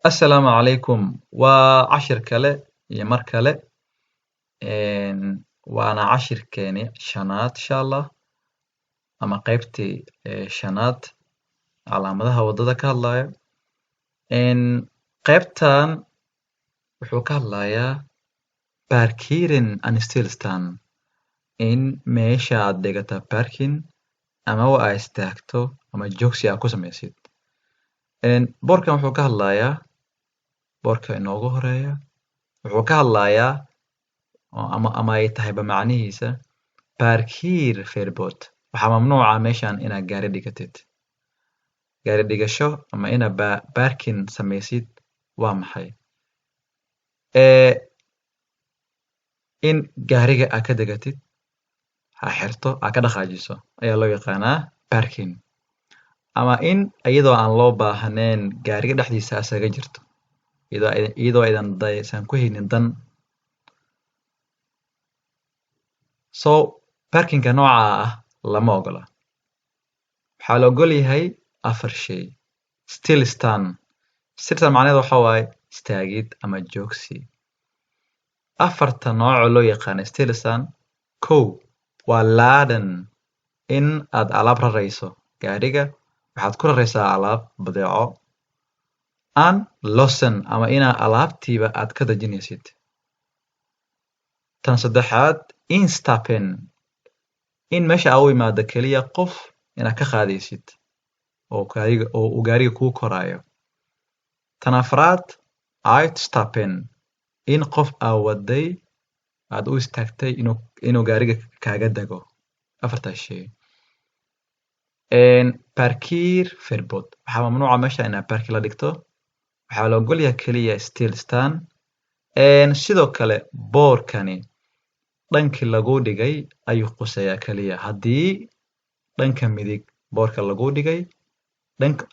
Assalaamu calaykum. Waa cashir kale iyo mar kale. Waana cashirkeeni shanaad insha Allah ama qaybtii shanaad calaamadaha waddada ka hadlayo. Qaybtan wuxuu ka hadlayaa parkeren and stillstand in meesha aad dhigata parking ama wa aad istaagto ama joogsi aad ku samaysid. Boorkan wuxuu ka hadlayaa boorka inoogu horeeya wuxuu ka hadlayaa ama ay tahayba macnihiisa parkiir verbod waxaa mamnuuca meeshan inaad gaari dhigatid. Gaari dhigasho ama inaad parking samaysid waa maxay? In gaariga aad ka degatid ha xirto aad ka dhaqaajiso ayaa loo yaqaanaa parking. Ama in iyadoo aan loo baahnayn gaariga dhexdiisa asaga jirto iyadoo aysan ku haynin dan. Parkinga nooca ah lama ogola. Waxaa la ogol yahay 4 shay. Stillstand macnaheedu waxa waaye istaagid ama joogsi. 4 nooc oo loo yaqaano stillstand. 1 waa laden in aad alaab rarayso gaariga waxaad ku raraysaa alaab badeeco. Unlosen ama inaad alaabtiiba aad ka dajinaysid. Tan saddexaad instappen in meesha aad u imaado keliya qof inaad ka qaadaysid oo gaariga kuu koraayo. Tan afraad uitstappen in qof aad waday aad u istaagtay inuu gaariga kaaga dago. 4 shay. Parkiir verbod waxaa mamnuuca meesha inaad parking la dhigto. Waxaa la ogol yahay keliya stillstand. Sidoo kale boorkani dhankii lagu dhigay ayuu quseeyaa keliya. Haddii dhanka midig boorka lagu dhigay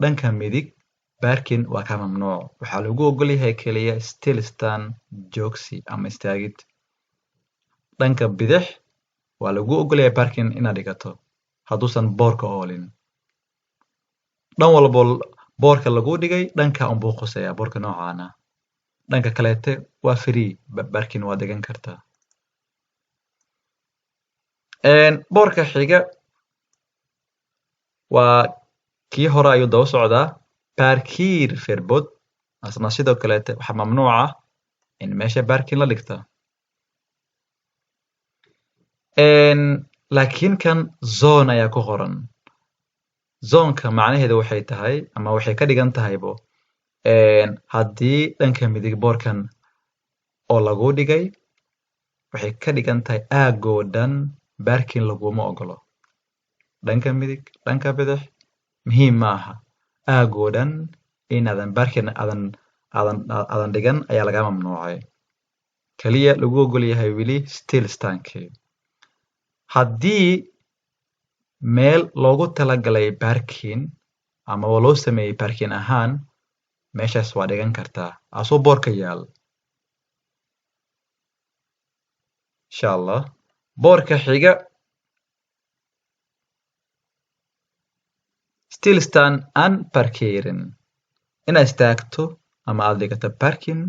dhanka midig parking waa ka mamnuuc. Waxaa lagu ogol yahay keliya stillstand joogsi ama istaagid. Dhanka bidix waa lagu ogol yahay parking inaad dhigato hadduusan boorka oolin. Dhan walbo boorka lagu dhigay dhanka unbuu quseeyaa boorka noocaana. Dhanka kaleete waa free parking waa dhigan kartaa. Boorka xiga waa kii hore ayuu daba socdaa. Parkiir verbod asna sidoo kaleete waxaa mamnuuca in meesha parking la dhigta. Laakiin kan zone ayaa ku qoran. Zonka macnaheedu waxay tahay ama waxay ka dhigan tahaybo haddii dhanka midig boorkan oo lagu dhigay waxay ka dhigan tahay aagoo dhan parking laguma ogolo. Dhanka midig dhanka bidix muhiim ma aha. Aagoo dhan inaadan parking aadan dhigan ayaa laga mamnuucay. Kaliya lagu ogol yahay weli stillstandkii. Haddii meel loogu talagalay parking ama loo sameeyay parking ahaan meeshaas waa dhigan kartaa asoo boorka yaal. Insha Allah. Boorka xiga stillstand and parkeren inaad istaagto ama aad dhigato parking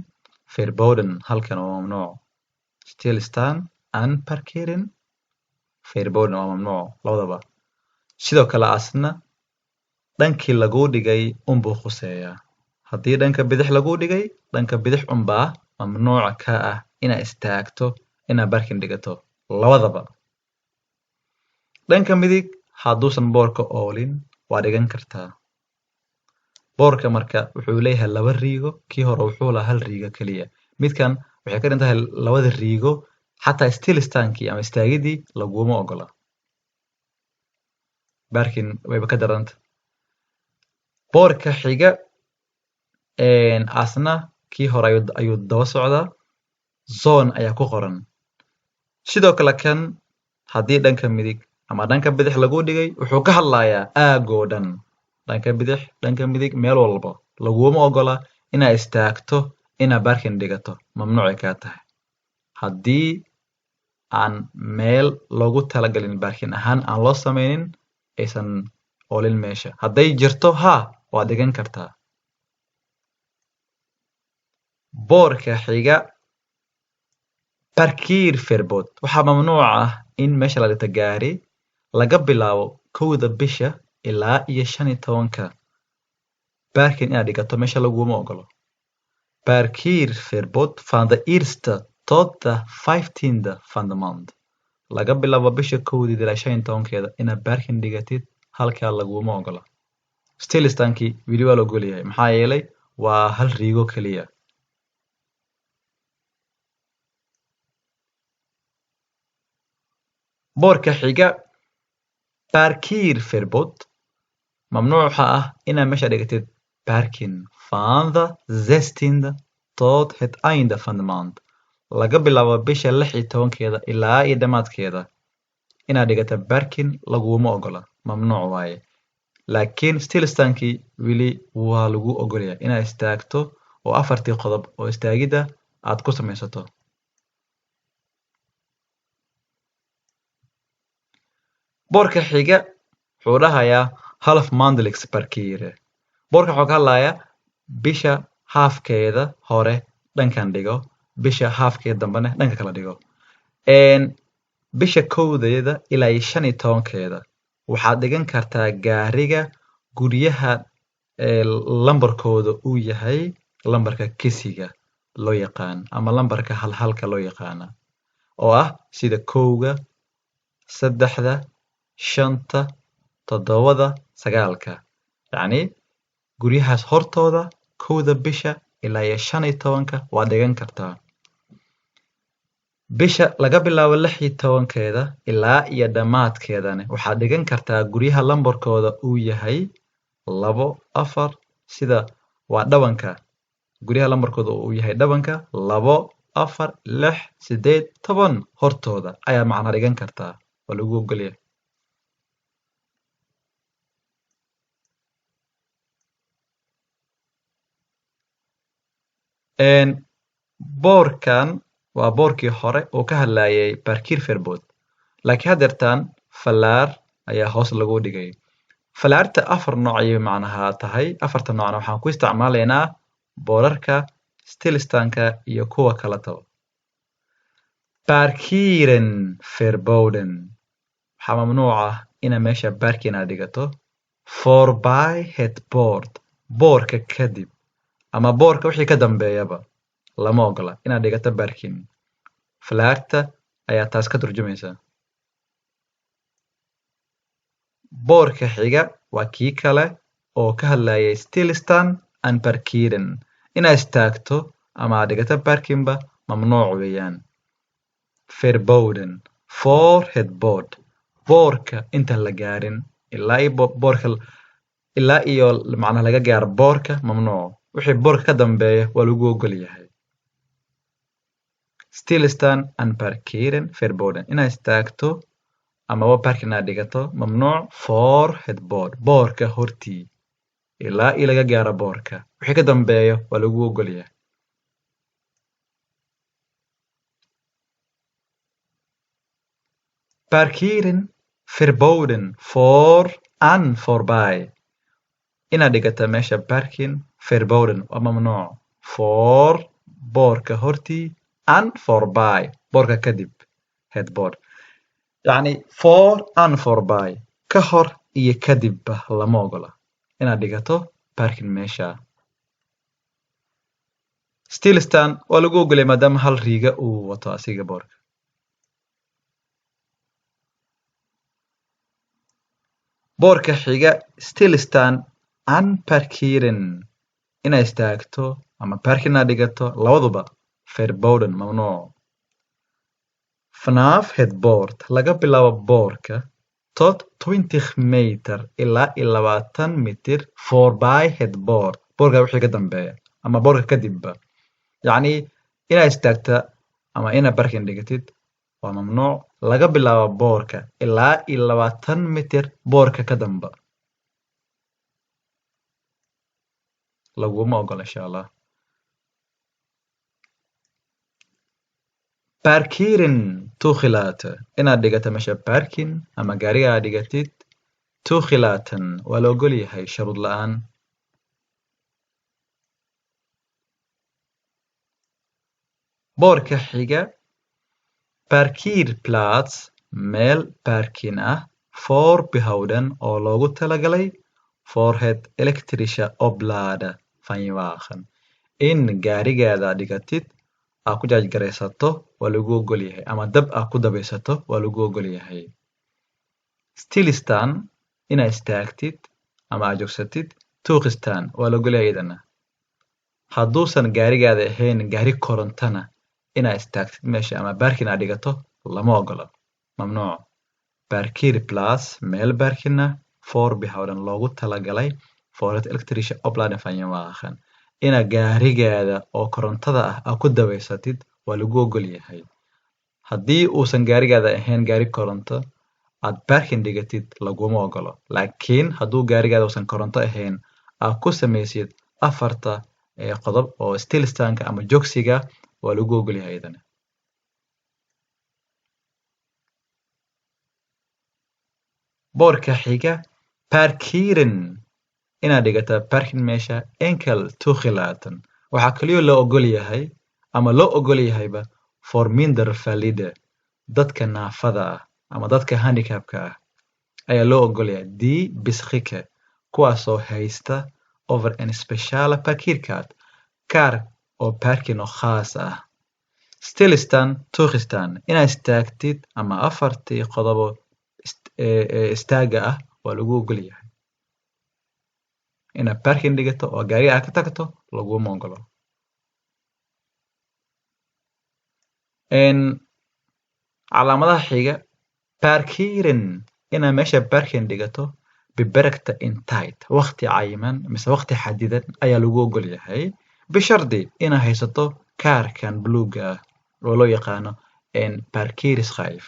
verboden halkan waa mamnuuc. Stillstand and parkeren verboden waa mamnuuc labadaba. Sidoo kale asna dhankii lagu dhigay unbuu quseeyaa. Haddii dhanka bidix lagu dhigay dhanka bidix unbaa mamnuuca ka ah inaad istaagto inaad parking dhigato labadaba. Dhanka midig hadduusan boorka oolin waa dhigan kartaa. Boorka marka wuxuu leeyahay 2 riigo. Kii hore wuxuu lahaa 1 riigo keliya. Midkan waxay ka dhigan tahay 2 riigo xataa stillstandkii ama istaagidii laguma ogola. Parking wayba ka daranta. Boorka xiga asna kii hore ayuu daba socdaa. Zone ayaa ku qoran. Sidoo kale kan haddii dhanka midig ama dhanka bidix lagu dhigay wuxuu ka hadlayaa aagoo dhan. Dhanka bidix dhanka midig meel walba laguma ogola inaad istaagto inaad parking dhigato mamnuucay ka tahay. Haddii aan meel loogu talagalin parking ahaan aan loo sameynin aysan oolin meesha. Hadday jirto waa dhigan kartaa. boorka xiga parkeerverbod waxaa mamnuuc ah in meesha la dhigto gaari laga bilaabo 1 bisha ilaa iyo 15 parking inaad dhigato meesha laguma ogolo. Parkeerverbod van de eerste tot de 15e van de maand. Laga bilaabo bisha 1 ilaa 15 inaad parking dhigatid halkaa laguma ogola. Stilistaankii wili waa la ogol yahay maxaa yeelay waa hal riigo kaliya. boorka xiga parkeerverbod mamnuuc waxaa ah inaad meesha dhigatid parking van de 16e tot het einde van de maand. Laga bilaabo bisha 16 ilaa iyo dhamaadkeeda inaad dhigato parking laguma ogola mamnuuc waaye. laakiin stilistaankii wili waa lagu ogolyahay inaad istaagto oo 4 qodob oo istaagida aad ku samaysato. boorka xiga wuxuu dhahayaa half maandelijks parkeren. boorka wuxuu ka hadlayaa bisha haafkeeda hore dhankan dhigo, bisha haafkeeda dambena dhanka kala dhigo. bisha 1 ilaa 15 waxaad dhigan kartaa gaariga guryaha lambarkooda uu yahay lambarka kisiga loo yaqaan ama lambarka halhalka loo yaqaana oo ah sida 1, 3, 5, 7, 9. yacni guryahaas hortooda 1 bisha ilaa iyo 15 waad dhigan kartaa. bisha laga bilaabo 16 ilaa iyo dhamaadkeedana waxaad dhigan kartaa guryaha lambarkooda uu yahay 2, 4 sida waa dhabanka guryaha lambarkooda uu yahay dhabanka 2, 4, 6, 8, 10 hortooda ayaa macna dhigan kartaa waa lagu ogolyahay. boorkan waa boorkii hore oo ka hadlayay parkeerverbod laakiin haddeertaan falaar ayaa hoos lagu dhigay. falaarta 4 nooc ayay macnaha tahay. 4ta noocna waxaan ku isticmaalaynaa boorarka stilistaanka iyo kuwa kaletaba. parkeerenverboden waxaa mamnuuc ah inaad meesha parking aad dhigato voorbij het bord boorka kadib ama boorka wixii ka dambeeyaba lama ogola inaad dhigato parking. falaarta ayaa taas ka turjumaysa. boorka xiga waa kii kale oo ka hadlayay stilistaan and parkeren inaad istaagto ama aad dhigato parkingba mamnuuc weeyaan. verboden voor het bord boorka intaan la gaarin ilaa iyo macnaha laga gaaro boorka mamnuuc. wixii boorka ka dambeeya waa lagu ogol yahay. stilistaan and parkeren verboden inaad istaagto amaba parking aad dhigato mamnuuc voor het bord boorka hortii ilaa iyo laga gaaro boorka wixii ka dambeeya waa lagu ogol yahay. parkeren verboden voor en voorbij inaad dhigato meesha parking verboden waa mamnuuc voor boorka hortii en voorbij boorka kadib het bord yacni voor en voorbij ka hor iyo kadibba lama ogola inaad dhigato parking meesha. stilistaan waa lagu ogolay maadaama hal riiga uu wato asiga boorka. boorka xiga stilistaan and parkeren inaad istaagto ama parking aad dhigato labaduba verboden mamnuuc. vanaf het bord laga bilaabo boorka tot 20 meter ilaa iyo 20 mitir voorbij het bord boorka wixii ka dambeeya ama boorka kadibba yacni inaad istaagta ama inaad parking dhigatid waa mamnuuc laga bilaabo boorka ilaa iyo 20 mitir boorka ka damba laguma ogola insha allah. parkeren toegelaten inaad dhigato meesha parking ama gaariga aad dhigatid toegelaten waa la ogol yahay shuruud la'aan. boorka xiga parkeerplaats meel baarkin ah voorbehouden oo loogu talagalay voor het elektrische opladen van je wagen in gaarigaada dhigatid aa ku jaajgaraysato waa lagu ogol yahay ama dab aa ku dabaysato waa lagu ogol yahay stilistan inaa istaagtid ama aa joogsatid tuuqistan waa la ogol yahay iyadana hadduusan gaarigaada ahayn gaari korontana inaa istaagtid meesha ama baarkin aa dhigato lama ogola mamnuuc parkeerplaats meel baarkin ah voorbehouden loogu talagalay voor het elektrische opladen van je wagen ina gaarigaada oo korontada ah aa ku dabaysatid waa lagu ogol yahay haddii uusan gaarigaada ahayn gaari koronto aad baarkin dhigatid laguma ogolo laakiin hadduu gaarigaada uusan koronto ahayn aa ku samaysid afarta qodob oo stilistanka ama joogsiga waa lagu ogol yahay iyadana boorka xiga parkeren inaad dhigataa parking meesha enkel toegelaten waxaa kaliyo loo ogol yahay ama loo ogol yahayba for minder valide dadka naafada ah ama dadka handicapka ah ayaa loo ogol yahay die beschikken kuwaasoo haysta over een speciale parkeerkaart kaar oo parking oo khaas ah stilistan toegestaan inaad istaagtid ama afartii qodobo istaaga ah waa lagu ogol yahay inaad parking dhigato oo gaariga aad ka tagto laguma ogolo calaamadaha xiga parkeren inaad meesha parking dhigato beperkte tijd waqti cayiman mise waqti xadidan ayaa lagu ogol yahay bishardi inaad haysato kaarkan buluuga ah oo loo yaqaano parkeerschijf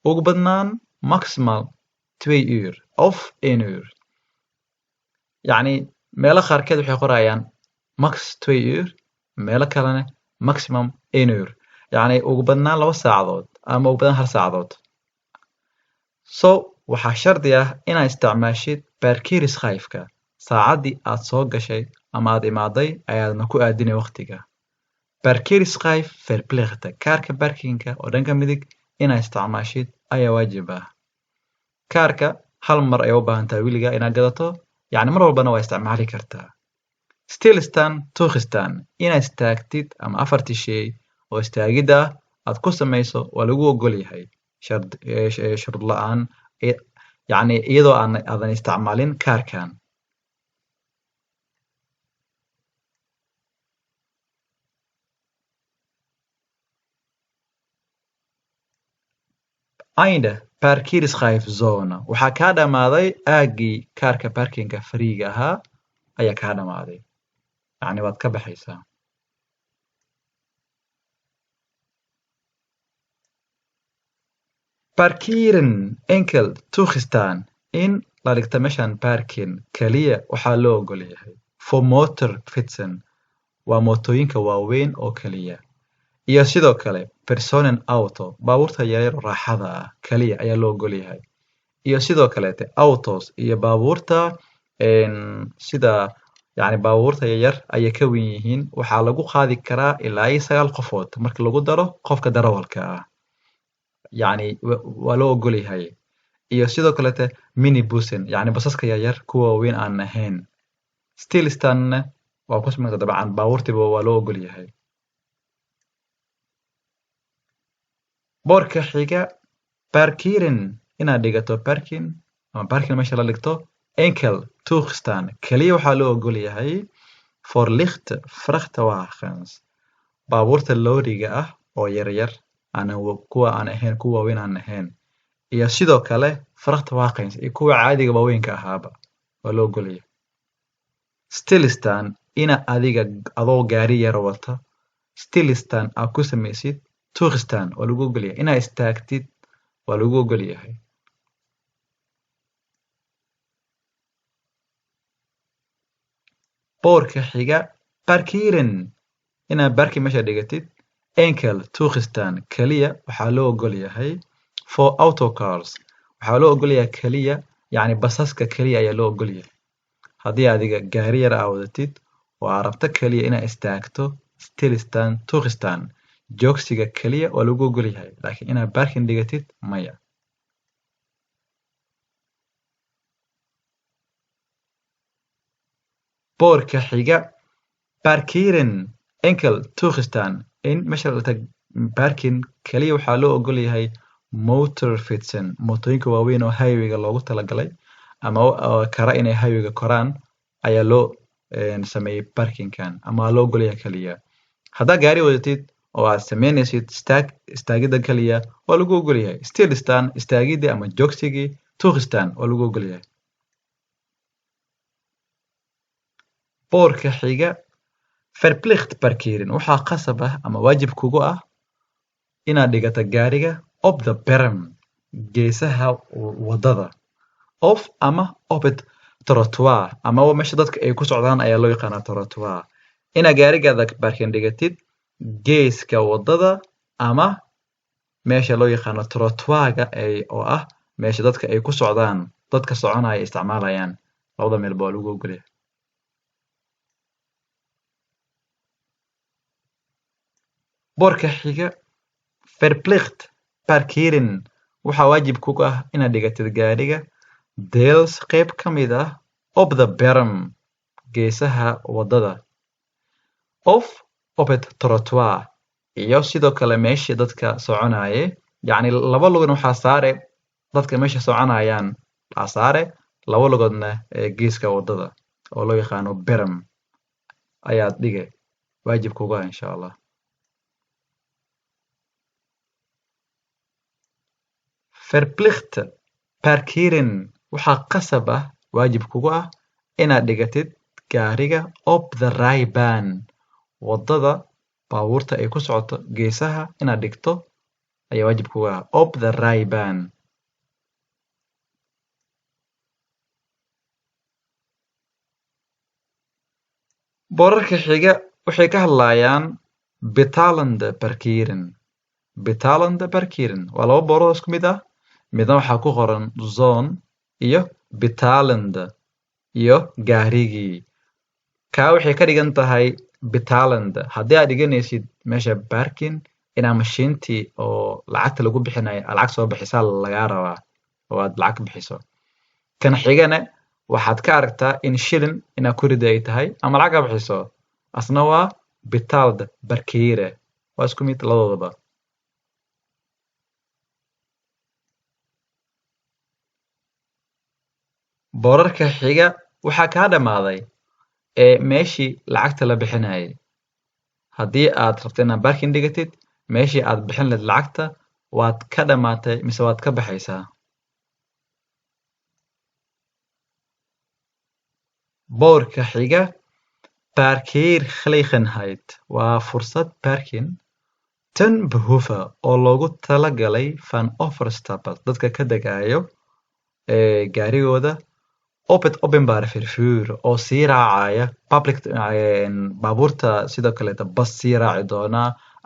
ugu badnaan maximal 2 uur of 1 uur yacni meelo qaarkeed waxay qorayaan max 2 uur meelo kalena maximum 1 uur yacni ugu badnaan 2 saacadood ama ugu badnaan 1 saacadood so waxaa shardi ah inaad isticmaashid parkeerschijfka saacaddii aad soo gashay ama aad imaaday ayaadna ku aadinay waqtiga parkeerschijf verplichte kaarka parkinga oo dhanka midig inaad isticmaashid ayaa waajib ah kaarka hal mar ay u baahan tahay weliga inaad gadato yacni mar walbana waa isticmaali kartaa stilistan toegestaan inaad istaagtid ama afartii shay oo istaagidda ah aad ku samayso waa lagu ogol yahay shurud la-aan yacni iyadoo aadan isticmaalin kaarkan einde parkeerschijfzone waxaa kaa dhammaaday aaggii kaarka parkinga fariiga ahaa ayaa kaa dhammaaday yacni waad ka baxaysaa parkeren enkel toegestaan in la dhigta meeshan parking kaliya waxaa loo ogol yahay for motor fitsen waa mootooyinka waaweyn oo kaliya iyo sidoo kale personen auto baabuurta yaryar oo raaxada ah kaliya ayaa loo ogol yahay iyo sidoo kaleete autos iyo baabuurta sida yacni baabuurta yaryar ayay ka weyn yihiin waxaa lagu qaadi karaa ilaa iyo 9 qofood marka lagu daro qofka darawalka ah yacni waa loo ogol yahay iyo sidoo kaleete minibusen yacni basaska yaryar kuwa waaweyn aan ahayn stilistanna waa ku samaysa dabcan baabuurtiiba waa loo ogol yahay boorka xiga parkeren inaad dhigato parking ama parking meesha la dhigto enkel toegestaan kaliya waxaa loo ogol yahay for licht vrachtwagens baabuurta looriga ah oo yaryar kuwa aan ahayn kuwa waaweyn aan ahayn iyo sidoo kale vrachtwagens iyo kuwa caadiga waaweynka ahaaba waa loo ogol yahay stilistan ina adiga adoo gaari yar wata stilistan aad ku samaysid toegestaan waa lagu ogol yahay inaad istaagtid waa lagu ogol yahay boorka xiga parkeren inaad barki meesha dhigatid enkel toegestaan kaliya waxaa loo ogol yahay for autocars waxaa loo ogol yahay kaliya yacni basaska kaliya ayaa loo ogol yahay haddii adiga gaari yar aa wadatid oo aa rabto kaliya inaad istaagto stilistan toegestaan joogsiga keliya waa lagu ogol yahay laakiin inaad parking dhigatid maya. boorka xiga parkeren enkel toegestaan in meesha la tag parking kaliya waxaa loo ogol yahay motor fitsen mootooyinka waaweyn oo highwayga loogu talagalay ama kara inay highwayga koraan ayaa loo sameeyey parkingkan ama loo ogol yahay kaliya. haddaa gaari wadatid oo aad sameynaysid istaagida kaliya waa lagu ogol yahay. stilstaan istaagidii ama joogsigii toegestaan waa lagu ogol yahay. boorka xiga verplicht parkeren waxaa qasab ah ama waajib kugu ah inaad dhigato gaariga op the berm geesaha wadada of ama op het trottoir ama meesha dadka ay ku socdaan ayaa loo yaqaanaa trottoir. inaad gaarigaada parking dhigatid geeska wadada ama meesha loo yaqaano trottoirga oo ah meesha dadka ay ku socdaan dadka soconaya isticmaalayaan labada meel baa lagu ogol yahay. boorka xiga verplicht parkeren waxaa waajib kugu ah inaad dhigatid gaariga deels qayb ka mid ah op the berm geesaha wadada of op het trottoir iyo sidoo kale meeshii dadka soconaye yacni laba lugoodna waxaa saare dadka meesha soconayaan waxaa saare laba lugoodna geeska wadada oo loo yaqaano berm ayaad dhige waajib kugu ah insha allah. verplicht parkeren waxaa qasab ah waajib kugu ah inaad dhigatid gaariga op the rijbaan wadada baabuurta ay ku socoto geesaha inaad dhigto ayaa waajib kugu ah op the rijbaan. boorarka xiga waxay ka hadlayaan betalende parkeren. betalende parkeren waa laba booroo isku mid ah midna waxaa ku qoran zone iyo betalende iyo gaarigii. kaa waxay ka dhigan tahay betalende haddii aad dhiganaysid meesha parking inaa mashiintii oo lacagta lagu bixinayo lacag soo bixisaa lagaa rabaa oo aad lacag bixiso. kan xigana waxaad ka aragtaa in shilin inaa ku rida ay tahay ama lacag ka bixiso asna waa betaalde parkeren waa isku mid labadoodaba. boorarka xiga waxaa kaa dhammaaday meeshii lacagta la bixinayay. haddii aad rabto inaad parking dhigatid meeshii aad bixin lahayd lacagta waad ka dhammaatay mise waad ka baxaysaa. boorka xiga parkeergelegenheid waa fursad parking ten behoeve oo loogu talagalay van overstappers dadka ka degayo gaarigooda op het openbare vervoer oo sii raacaya public baabuurta sidoo kaleeta bas sii raaci doona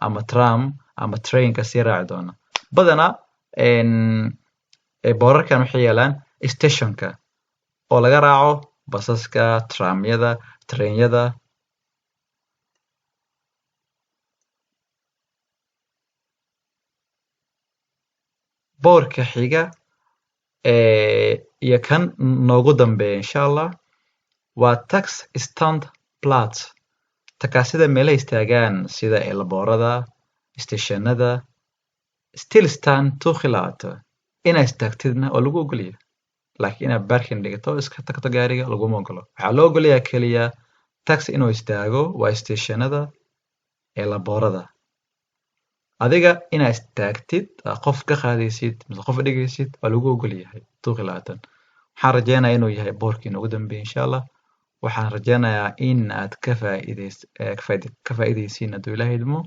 ama tram ama trainka sii raaci doona. badanaa boorarkan waxay yaalaan stationka oo laga raaco basaska tramyada trainyada. boorka xiga iyo kan noogu dambeeya insha allah waa tax stand plats takaasida meelaha istaagaan sida elboorada stationada stilstaan toegelaten inaad istaagtidna oo lagu ogolyahay laakiin inaad parking dhigato iska tagto gaariga laguma ogolo. waxaa loo ogolyahay keliya taxi inuu istaago waa stationada elboorada. adiga inaad istaagtid qof ka qaadaysid mise qof dhigaysid waa lagu ogol yahay toegelaten. waxaan rajeynayaa inuu yahay boorkii noogu dambeeyay insha allah. waxaan rajeynayaa in aad ka faa'iidaysiin hadduu ilaahay idmo.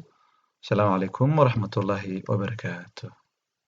asalaamu calaykum waraxmatullaahi wabarakaatu.